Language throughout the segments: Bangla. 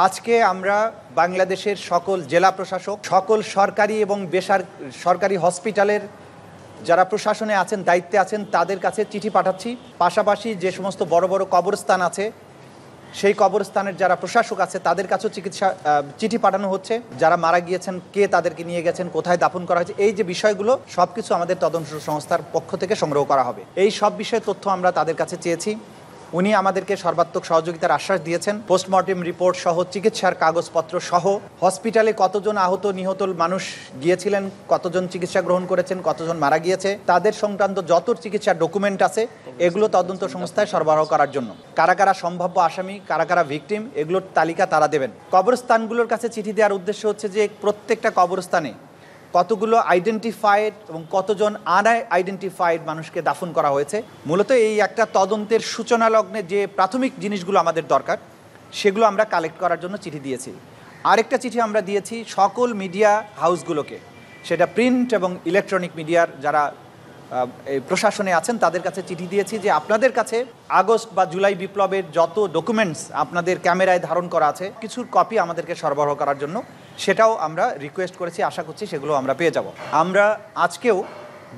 আজকে আমরা বাংলাদেশের সকল জেলা প্রশাসক, সকল সরকারি এবং বেসরকারি হসপিটালের যারা প্রশাসনে আছেন, দায়িত্বে আছেন, তাদের কাছে চিঠি পাঠাচ্ছি। পাশাপাশি যে সমস্ত বড় বড় কবরস্থান আছে, সেই কবরস্থানের যারা প্রশাসক আছে তাদের কাছেও চিঠি পাঠানো হচ্ছে। যারা মারা গিয়েছেন, কে তাদেরকে নিয়ে গেছেন, কোথায় দাফন করা হয়েছে, এই যে বিষয়গুলো সবকিছু আমাদের তদন্ত সংস্থার পক্ষ থেকে সংগ্রহ করা হবে। এই সব বিষয়ে তথ্য আমরা তাদের কাছে চেয়েছি। উনি আমাদেরকে সর্বাত্মক সহযোগিতার আশ্বাস দিয়েছেন। পোস্টমর্টেম রিপোর্ট সহ, চিকিৎসার কাগজপত্র সহ, হসপিটালে কতজন আহত নিহত মানুষ গিয়েছিলেন, কতজন চিকিৎসা গ্রহণ করেছেন, কতজন মারা গিয়েছে, তাদের সংক্রান্ত যত চিকিৎসার ডকুমেন্ট আছে এগুলো তদন্ত সংস্থায় সরবরাহ করার জন্য। কারা কারা সম্ভাব্য আসামি, কারা কারা ভিকটিম, এগুলোর তালিকা তারা দেবেন। কবরস্থানগুলোর কাছে চিঠি দেওয়ার উদ্দেশ্য হচ্ছে যে প্রত্যেকটা কবরস্থানে কতগুলো আইডেন্টিফাইড এবং কতজন আনআইডেন্টিফাইড মানুষকে দাফন করা হয়েছে। মূলত এই একটা তদন্তের সূচনা লগ্নে যে প্রাথমিক জিনিসগুলো আমাদের দরকার, সেগুলো আমরা কালেক্ট করার জন্য চিঠি দিয়েছি। আরেকটা চিঠি আমরা দিয়েছি সকল মিডিয়া হাউসগুলোকে, সেটা প্রিন্ট এবং ইলেকট্রনিক মিডিয়ার যারা প্রশাসনে আছেন তাদের কাছে চিঠি দিয়েছি যে আপনাদের কাছে আগস্ট বা জুলাই বিপ্লবের যত ডকুমেন্টস আপনাদের ক্যামেরায় ধারণ করা আছে, কিছুর কপি আমাদেরকে সরবরাহ করার জন্য, সেটাও আমরা রিকোয়েস্ট করেছি। আশা করছি সেগুলো আমরা পেয়ে যাব। আমরা আজকেও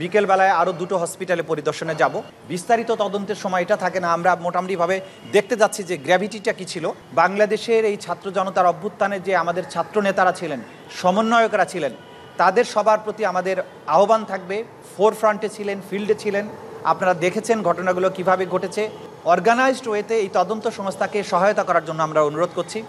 বিকেলবেলায় আরও দুটো হসপিটালে পরিদর্শনে যাব। বিস্তারিত তদন্তের সময় এটা থাকে না, আমরা মোটামুটিভাবে দেখতে যাচ্ছি যে গ্র্যাভিটিটা কী ছিল। বাংলাদেশের এই ছাত্র জনতার অভ্যুত্থানে যে আমাদের ছাত্র নেতারা ছিলেন, সমন্বয়করা ছিলেন, তাদের সবার প্রতি আমাদের আহ্বান থাকবে। ফোরফ্রন্টে ছিলেন, ফিল্ডে ছিলেন, আপনারা দেখেছেন ঘটনাগুলো কিভাবে ঘটেছে। অর্গানাইজড ওয়েতে এই তদন্ত সংস্থাকে সহায়তা করার জন্য আমরা অনুরোধ করছি।